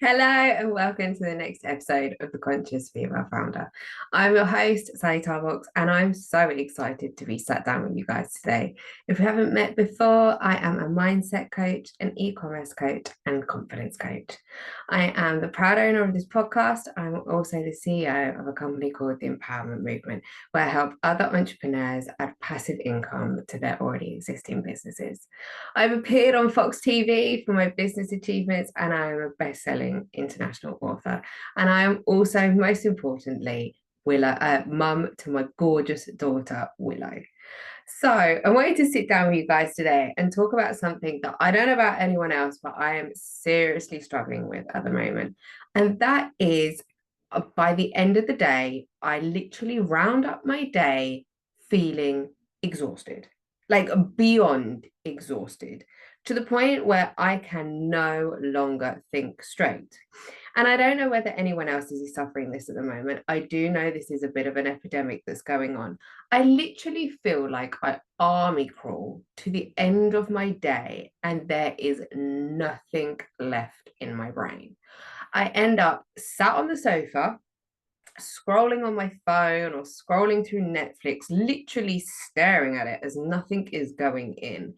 Hello and welcome to the next episode of the Conscious Female Founder. I'm your host, Sally Tarbox, and I'm so excited to be sat down with you guys today. If we haven't met before, I am a mindset coach, an e-commerce coach, and confidence coach. I am the proud owner of this podcast. I'm also the CEO of a company called the Empowerment Movement, where I help other entrepreneurs add passive income to their already existing businesses. I've appeared on Fox TV for my business achievements, and I am a best-selling international author. And I am also, most importantly, mum to my gorgeous daughter, Willow. So I wanted to sit down with you guys today and talk about something that I don't know about anyone else, but I am seriously struggling with at the moment. And that is by the end of the day, I literally round up my day feeling exhausted, like beyond exhausted, to the point where I can no longer think straight. And I don't know whether anyone else is suffering this at the moment. I do know this is a bit of an epidemic that's going on. I literally feel like I army crawl to the end of my day and there is nothing left in my brain. I end up sat on the sofa, scrolling on my phone or scrolling through Netflix, literally staring at it as nothing is going in.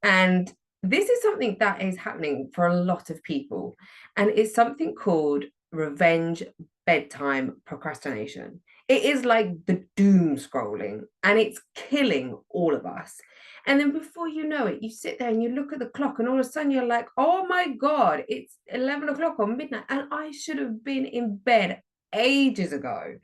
And this is something that is happening for a lot of people. And it's something called revenge bedtime procrastination. It is like the doom scrolling and it's killing all of us. And then before you know it, you sit there and you look at the clock, and all of a sudden you're like, oh my God, it's 11 o'clock or midnight, and I should have been in bed ages ago.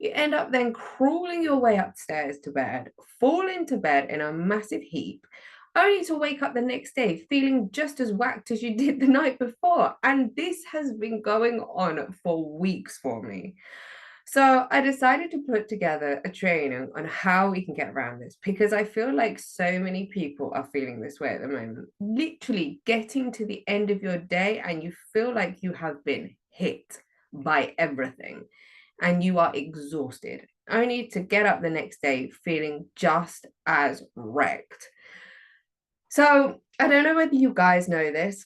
You end up then crawling your way upstairs to bed, fall into bed in a massive heap, only to wake up the next day feeling just as whacked as you did the night before. And this has been going on for weeks for me. So I decided to put together a training on how we can get around this, because I feel like so many people are feeling this way at the moment. Literally getting to the end of your day and you feel like you have been hit by everything and you are exhausted, only to get up the next day feeling just as wrecked. So I don't know whether you guys know this,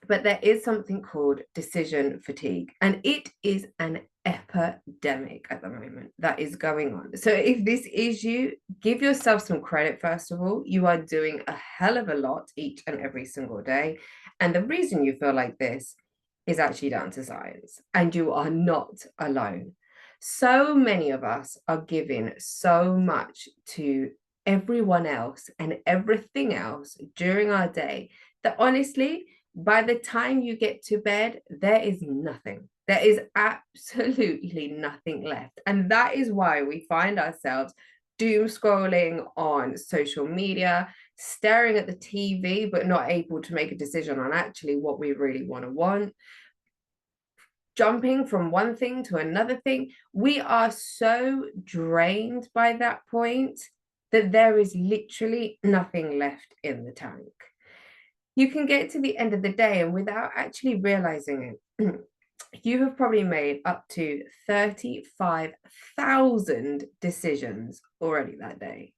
but there is something called decision fatigue, and it is an epidemic at the moment that is going on. So if this is you, give yourself some credit. First of all, you are doing a hell of a lot each and every single day. And the reason you feel like this is actually down to science, and you are not alone. So many of us are giving so much to everyone else and everything else during our day that honestly, by the time you get to bed, there is nothing. There is absolutely nothing left. And that is why we find ourselves doom scrolling on social media, staring at the TV, but not able to make a decision on actually what we really want, jumping from one thing to another thing. We are so drained by that point that there is literally nothing left in the tank. You can get to the end of the day and without actually realizing it, you have probably made up to 35,000 decisions already that day.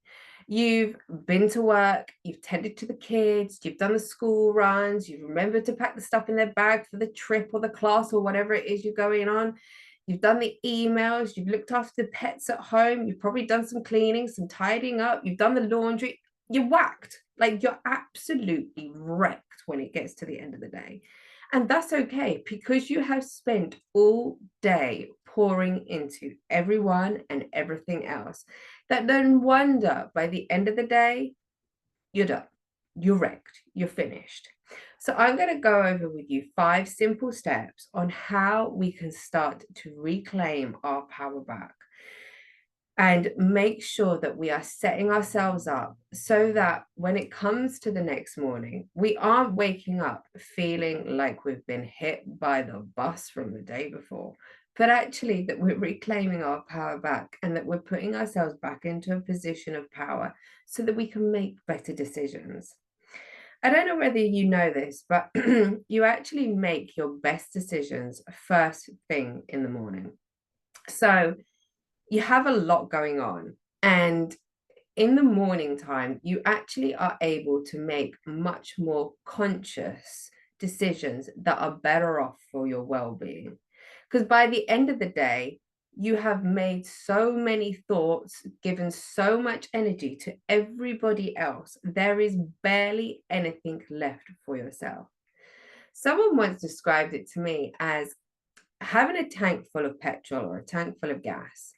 You've been to work, you've tended to the kids, you've done the school runs, you've remembered to pack the stuff in their bag for the trip or the class or whatever it is you're going on. You've done the emails, you've looked after the pets at home, you've probably done some cleaning, some tidying up, you've done the laundry. You're whacked. Like, you're absolutely wrecked when it gets to the end of the day. And that's okay, because you have spent all day pouring into everyone and everything else. That no wonder by the end of the day, you're done. You're wrecked. You're finished. So I'm going to go over with you 5 simple steps on how we can start to reclaim our power back and make sure that we are setting ourselves up so that when it comes to the next morning, we aren't waking up feeling like we've been hit by the bus from the day before, but actually that we're reclaiming our power back and that we're putting ourselves back into a position of power so that we can make better decisions. I don't know whether you know this, but you actually make your best decisions first thing in the morning. So you have a lot going on, and in the morning time you actually are able to make much more conscious decisions that are better off for your well-being. Because by the end of the day, you have made so many thoughts, given so much energy to everybody else, there is barely anything left for yourself. Someone once described it to me as having a tank full of petrol or a tank full of gas.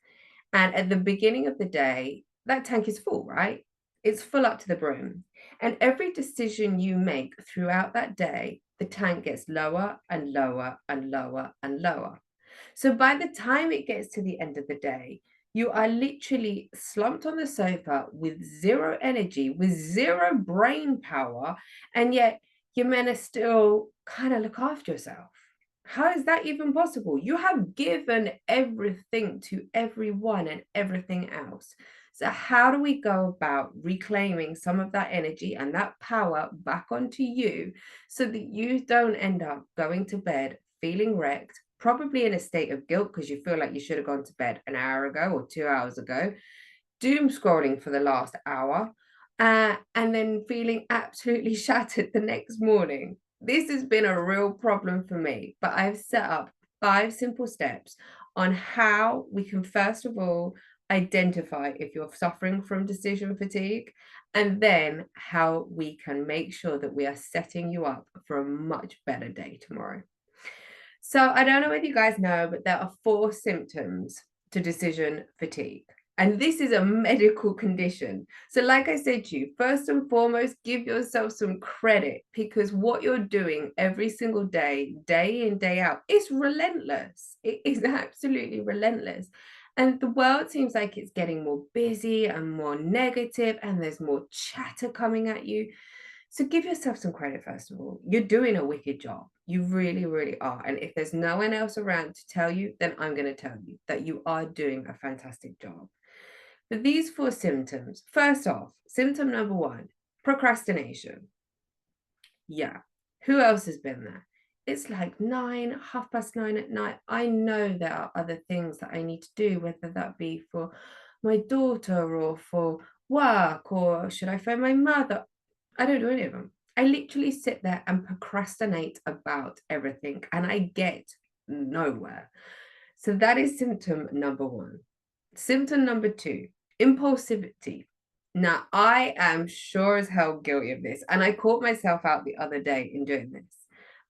And at the beginning of the day, that tank is full, right? It's full up to the brim. And every decision you make throughout that day, the tank gets lower and lower and lower and lower. So by the time it gets to the end of the day, you are literally slumped on the sofa with zero energy, with zero brain power, and yet you're meant to still kind of look after yourself. How is that even possible? You have given everything to everyone and everything else. So how do we go about reclaiming some of that energy and that power back onto you so that you don't end up going to bed feeling wrecked, probably in a state of guilt because you feel like you should have gone to bed an hour ago or 2 hours ago, doom scrolling for the last hour, and then feeling absolutely shattered the next morning? This has been a real problem for me, but I've set up 5 simple steps on how we can, first of all, identify if you're suffering from decision fatigue, and then how we can make sure that we are setting you up for a much better day tomorrow. So I don't know whether you guys know, but there are 4 symptoms to decision fatigue. And this is a medical condition. So like I said to you, first and foremost, give yourself some credit, because what you're doing every single day, day in, day out, is relentless. It is absolutely relentless. And the world seems like it's getting more busy and more negative, and there's more chatter coming at you. So give yourself some credit, first of all. You're doing a wicked job. You really, really are. And if there's no one else around to tell you, then I'm going to tell you that you are doing a fantastic job. But these 4 symptoms, first off, symptom number 1, procrastination. Yeah. Who else has been there? It's like 9, 9:30 at night. I know there are other things that I need to do, whether that be for my daughter or for work, or should I phone my mother? I don't do any of them. I literally sit there and procrastinate about everything, and I get nowhere. So that is symptom number 1. Symptom number 2, impulsivity. Now, I am sure as hell guilty of this, and I caught myself out the other day in doing this.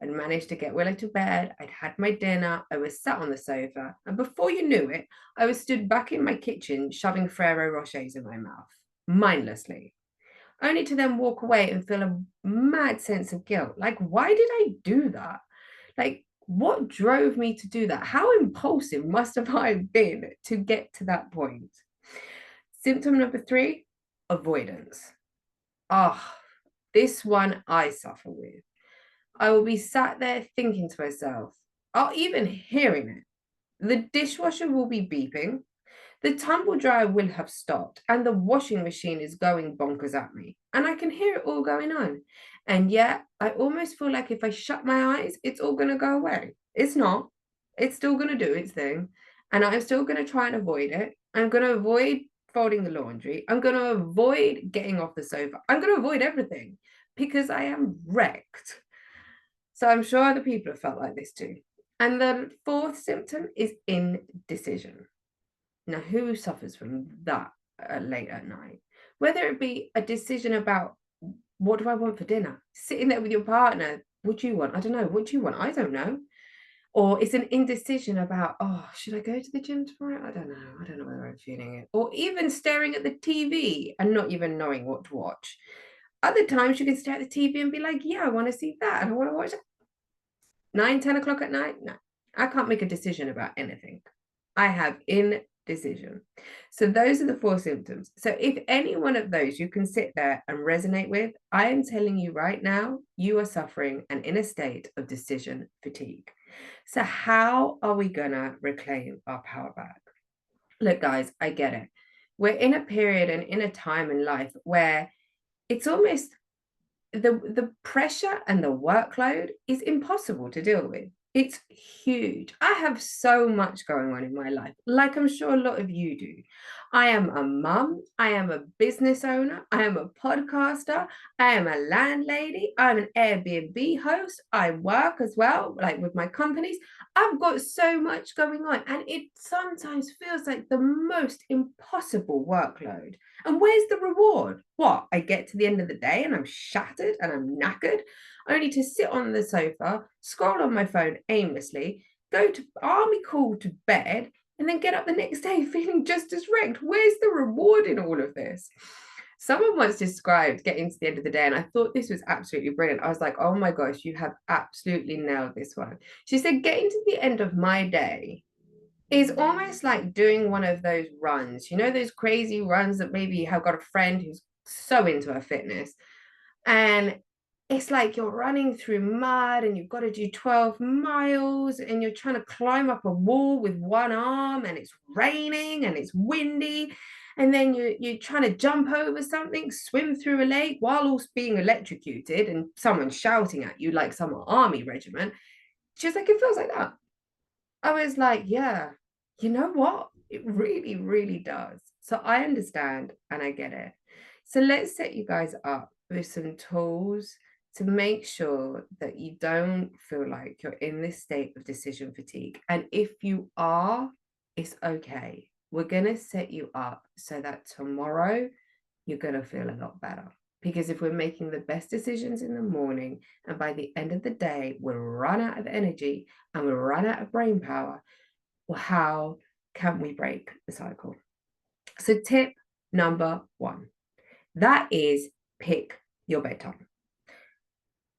I'd managed to get Willow to bed, I'd had my dinner, I was sat on the sofa, and before you knew it, I was stood back in my kitchen shoving Ferrero Rochers in my mouth, mindlessly, only to then walk away and feel a mad sense of guilt. Like, why did I do that? Like, what drove me to do that? How impulsive must have I been to get to that point? Symptom number 3, avoidance. This one I suffer with. I will be sat there thinking to myself, or even hearing it. The dishwasher will be beeping, the tumble dryer will have stopped, and the washing machine is going bonkers at me. And I can hear it all going on. And yet, I almost feel like if I shut my eyes, it's all going to go away. It's not. It's still going to do its thing. And I'm still going to try and avoid it. I'm going to avoid folding the laundry. I'm going to avoid getting off the sofa. I'm going to avoid everything because I am wrecked. So I'm sure other people have felt like this too. And the 4th symptom is indecision. Now, who suffers from that late at night? Whether it be a decision about, what do I want for dinner? Sitting there with your partner, what do you want? I don't know. What do you want? I don't know. Or it's an indecision about, should I go to the gym tomorrow? I don't know. I don't know whether I'm feeling it. Or even staring at the TV and not even knowing what to watch. Other times you can stare at the TV and be like, yeah, I want to see that. And I want to watch it. 9, 10 o'clock at night? No, I can't make a decision about anything. I have indecision. So those are the 4 symptoms. So if any one of those you can sit there and resonate with, I am telling you right now, you are suffering and in a state of decision fatigue. So how are we gonna reclaim our power back? Look, guys, I get it. We're in a period and in a time in life where it's almost the pressure and the workload is impossible to deal with. It's huge. I have so much going on in my life, like I'm sure a lot of you do. I am a mum, I am a business owner, I am a podcaster, I am a landlady, I'm an Airbnb host, I work as well, like with my companies. I've got so much going on, and it sometimes feels like the most impossible workload. And where's the reward? What? I get to the end of the day and I'm shattered and I'm knackered, only to sit on the sofa, scroll on my phone aimlessly, go to army call to bed, and then get up the next day feeling just as wrecked. Where's the reward in all of this? Someone once described getting to the end of the day, and I thought this was absolutely brilliant. I was like, oh my gosh, you have absolutely nailed this one. She said, getting to the end of my day is almost like doing one of those runs, you know, those crazy runs that maybe you have got a friend who's so into her fitness. And it's like you're running through mud and you've got to do 12 miles and you're trying to climb up a wall with one arm and it's raining and it's windy. And then you're trying to jump over something, swim through a lake while also being electrocuted and someone shouting at you like some army regiment. She's like, it feels like that. I was like, yeah, you know what? It really, really does. So I understand and I get it. So let's set you guys up with some tools to make sure that you don't feel like you're in this state of decision fatigue. And if you are, it's okay. We're going to set you up so that tomorrow you're going to feel a lot better. Because if we're making the best decisions in the morning and by the end of the day, we'll run out of energy and we'll run out of brain power, well, how can we break the cycle? So tip number 1, that is pick your bedtime.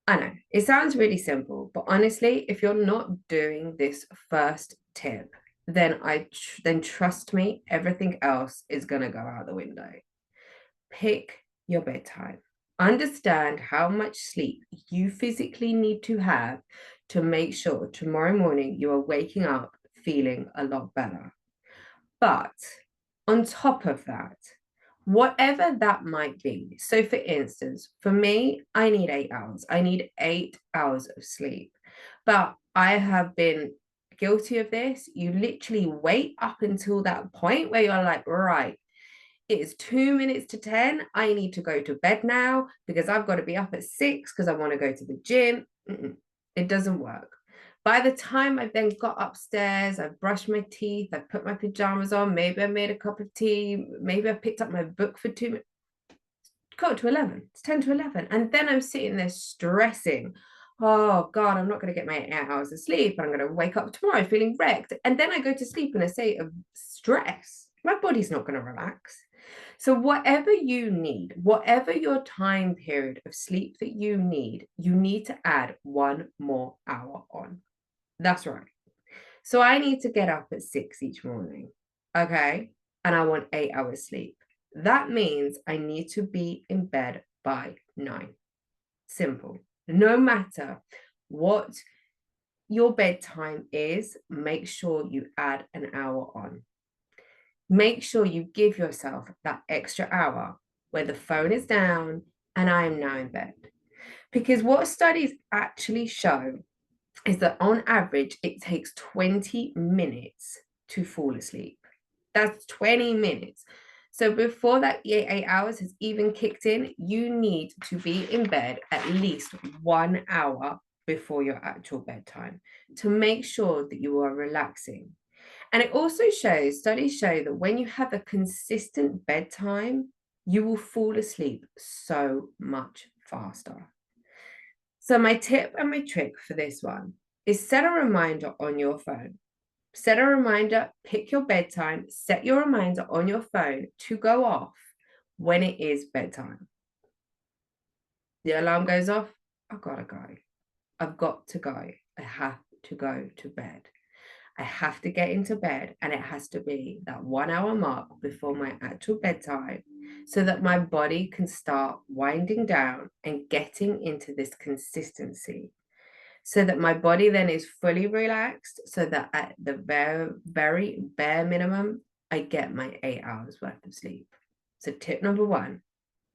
I know it sounds really simple, but honestly, if you're not doing this first tip, then trust me, everything else is going to go out the window. Pick your bedtime. Understand how much sleep you physically need to have to make sure tomorrow morning you are waking up feeling a lot better. But on top of that, whatever that might be, so for instance, for me, I need 8 hours. I need 8 hours of sleep. But I have been guilty of this. You literally wait up until that point where you're like, right, it is 2 minutes to 10. I need to go to bed now because I've got to be up at 6 because I want to go to the gym. It doesn't work. By the time I've then got upstairs, I've brushed my teeth, I've put my pajamas on, maybe I made a cup of tea, maybe I picked up my book for 2 minutes, got to 11, it's 10 to 11. And then I'm sitting there stressing, oh God, I'm not going to get my 8 hours of sleep. I'm going to wake up tomorrow feeling wrecked. And then I go to sleep in a state of stress. My body's not going to relax. So whatever you need, whatever your time period of sleep that you need to add 1 more hour on. That's right. So I need to get up at 6 each morning, okay? And I want 8 hours sleep. That means I need to be in bed by 9. Simple. No matter what your bedtime is, make sure you add an hour on. Make sure you give yourself that extra hour where the phone is down and I am now in bed. Because what studies actually show is that on average, it takes 20 minutes to fall asleep. That's 20 minutes. So before that 8 hours has even kicked in, you need to be in bed at least 1 hour before your actual bedtime to make sure that you are relaxing. And it also shows, studies show that when you have a consistent bedtime, you will fall asleep so much faster. So my tip and my trick for this one is set a reminder on your phone. Set a reminder, pick your bedtime, set your reminder on your phone to go off when it is bedtime. The alarm goes off, I've got to go. I've got to go. I have to go to bed. I have to get into bed and it has to be that 1 hour mark before my actual bedtime so that my body can start winding down and getting into this consistency so that my body then is fully relaxed so that at the very, very bare minimum, I get my 8 hours worth of sleep. So tip number 1,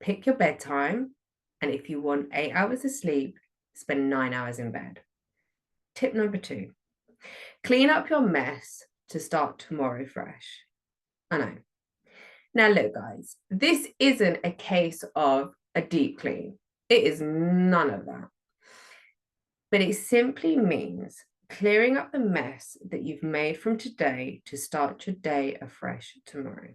pick your bedtime. And if you want 8 hours of sleep, spend 9 hours in bed. Tip number 2, clean up your mess to start tomorrow fresh. I know. Now, look, guys, this isn't a case of a deep clean. It is none of that. But it simply means clearing up the mess that you've made from today to start your day afresh tomorrow.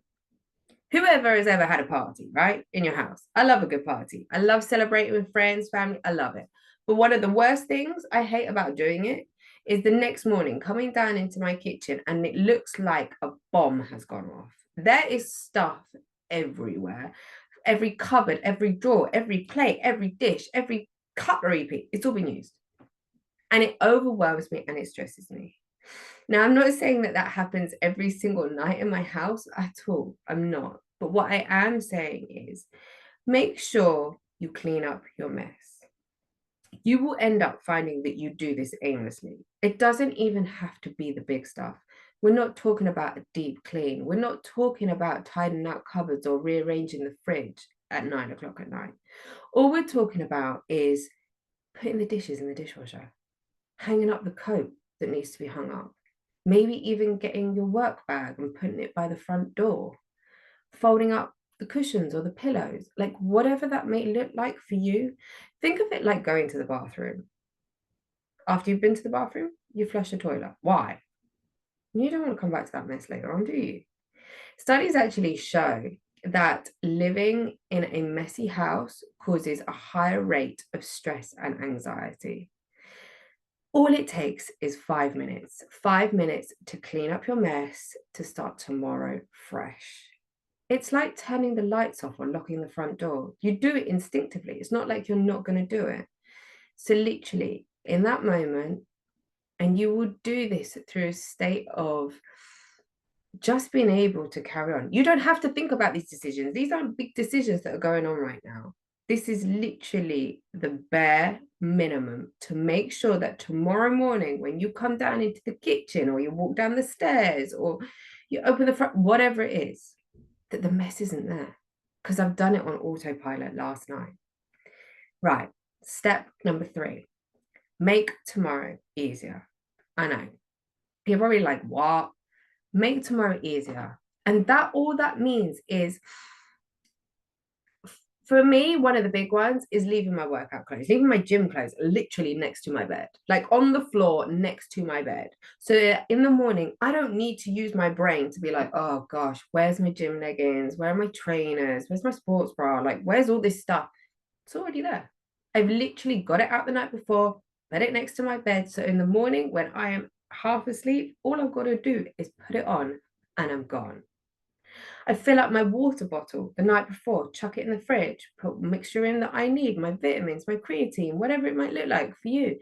Whoever has ever had a party, right, in your house? I love a good party. I love celebrating with friends, family. I love it. But one of the worst things I hate about doing it is the next morning coming down into my kitchen and it looks like a bomb has gone off. There is stuff everywhere. Every cupboard, every drawer, every plate, every dish, every cutlery piece, it's all been used. And it overwhelms me and it stresses me. Now, I'm not saying that that happens every single night in my house at all. I'm not. But what I am saying is make sure you clean up your mess. You will end up finding that you do this aimlessly. It doesn't even have to be the big stuff. We're not talking about a deep clean. We're not talking about tidying out cupboards or rearranging the fridge at 9 o'clock at night. All we're talking about is putting the dishes in the dishwasher, hanging up the coat that needs to be hung up, maybe even getting your work bag and putting it by the front door, folding up the cushions or the pillows, like whatever that may look like for you. Think of it like going to the bathroom. After you've been to the bathroom, you flush the toilet. Why? You don't want to come back to that mess later on, do you? Studies actually show that living in a messy house causes a higher rate of stress and anxiety. All it takes is 5 minutes, 5 minutes to clean up your mess to start tomorrow fresh. It's like turning the lights off or locking the front door. You do it instinctively. It's not like you're not going to do it. So literally in that moment, and you will do this through a state of just being able to carry on. You don't have to think about these decisions. These aren't big decisions that are going on right now. This is literally the bare minimum to make sure that tomorrow morning, when you come down into the kitchen or you walk down the stairs or you open the front, whatever it is, that the mess isn't there. Because I've done it on autopilot last night. Right. Step number 3, make tomorrow easier. I know. You're probably like, what? Make tomorrow easier. And that all that means is, for me, one of the big ones is leaving my workout clothes, leaving my gym clothes literally next to my bed, like on the floor next to my bed. So that in the morning, I don't need to use my brain to be like, oh gosh, where's my gym leggings? Where are my trainers? Where's my sports bra? Like, where's all this stuff? It's already there. I've literally got it out the night before, put it next to my bed. So in the morning, when I am half asleep, all I've got to do is put it on and I'm gone. I fill up my water bottle the night before, chuck it in the fridge, put mixture in that I need, my vitamins, my creatine, whatever it might look like for you.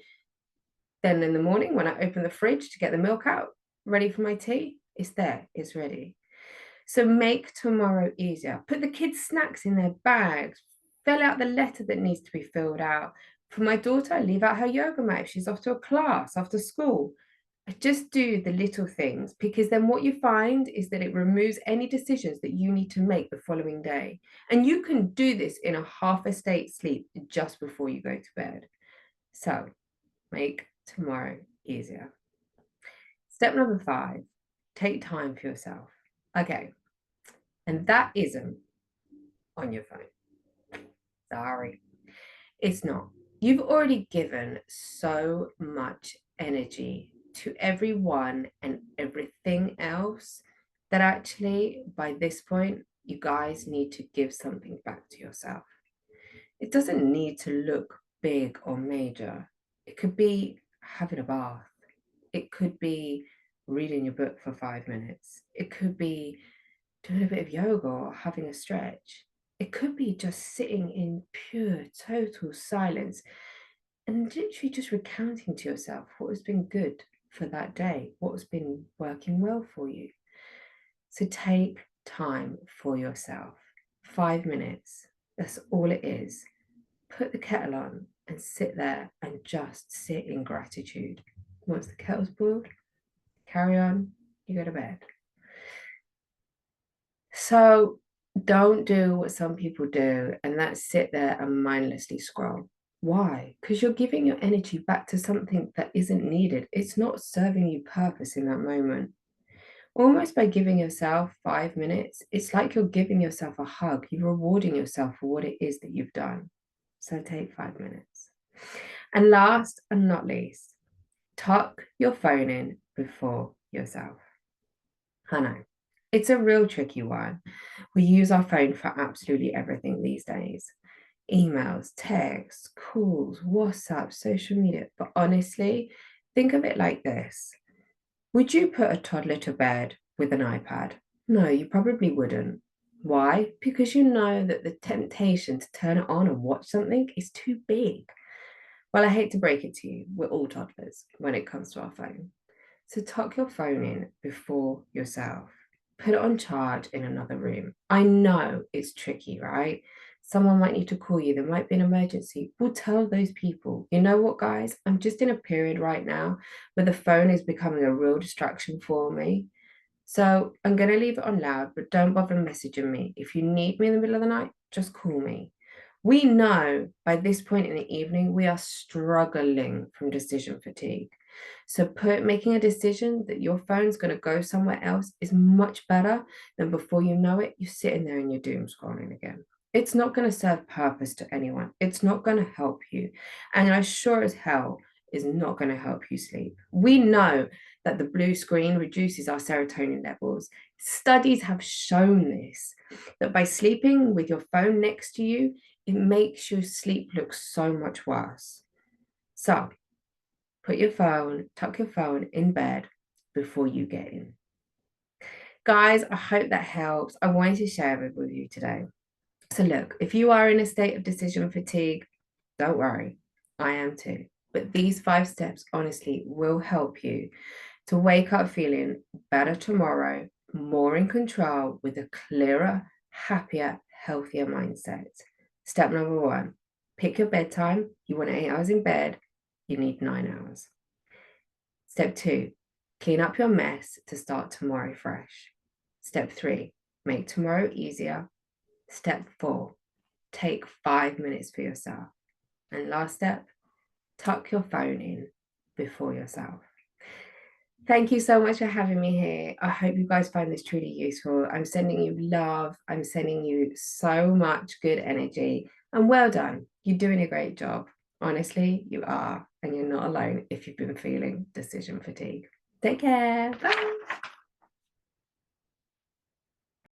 Then in the morning, when I open the fridge to get the milk out, ready for my tea, it's there, it's ready. So make tomorrow easier. Put the kids' snacks in their bags, fill out the letter that needs to be filled out. For my daughter, leave out her yoga mat if she's off to a class after school. Just do the little things, because then what you find is that it removes any decisions that you need to make the following day. And you can do this in a half a state sleep just before you go to bed. So make tomorrow easier. Step number 5, take time for yourself. Okay. And that isn't on your phone. Sorry. It's not. You've already given so much energy to everyone and everything else that actually by this point you guys need to give something back to yourself. It doesn't need to look big or major. It could be having a bath. It could be reading your book for 5 minutes. It could be doing a bit of yoga or having a stretch. It could be just sitting in pure total silence and literally just recounting to yourself what has been good for that day, what has been working well for you. So take time for yourself. 5 minutes, that's all it is. Put the kettle on and sit there and just sit in gratitude. Once the kettle's boiled, carry on, you go to bed. So don't do what some people do, and that's sit there and mindlessly scroll. Why? Because you're giving your energy back to something that isn't needed. It's not serving you purpose in that moment. Almost by giving yourself 5 minutes, it's like you're giving yourself a hug. You're rewarding yourself for what it is that you've done. So take 5 minutes. And last and not least, tuck your phone in before yourself. I know, it's a real tricky one. We use our phone for absolutely everything these days. Emails, texts, calls, WhatsApp, social media. But honestly, think of it like this. Would you put a toddler to bed with an iPad? No, you probably wouldn't. Why? Because you know that the temptation to turn it on and watch something is too big. Well, I hate to break it to you, we're all toddlers when it comes to our phone. So tuck your phone in before yourself. Put it on charge in another room. I know it's tricky, right? Someone might need to call you. There might be an emergency. We'll tell those people, you know what, guys? I'm just in a period right now where the phone is becoming a real distraction for me. So I'm going to leave it on loud, but don't bother messaging me. If you need me in the middle of the night, just call me. We know by this point in the evening, we are struggling from decision fatigue. So making a decision that your phone's going to go somewhere else is much better than before you know it, you're sitting there and you're doom scrolling again. It's not going to serve purpose to anyone. It's not going to help you. And I sure as hell is not going to help you sleep. We know that the blue screen reduces our serotonin levels. Studies have shown this, that by sleeping with your phone next to you, it makes your sleep look so much worse. So tuck your phone in bed before you get in. Guys, I hope that helps. I wanted to share it with you today. So look, if you are in a state of decision fatigue, don't worry, I am too. But these 5 steps honestly will help you to wake up feeling better tomorrow, more in control with a clearer, happier, healthier mindset. Step number 1, pick your bedtime. You want 8 hours in bed, you need 9 hours. Step 2, clean up your mess to start tomorrow fresh. Step 3, make tomorrow easier. Step 4, take 5 minutes for yourself. And last step, tuck your phone in before yourself. Thank you so much for having me here. I hope you guys find this truly useful. I'm sending you love. I'm sending you so much good energy. And well done. You're doing a great job. Honestly, you are. And you're not alone if you've been feeling decision fatigue. Take care. Bye.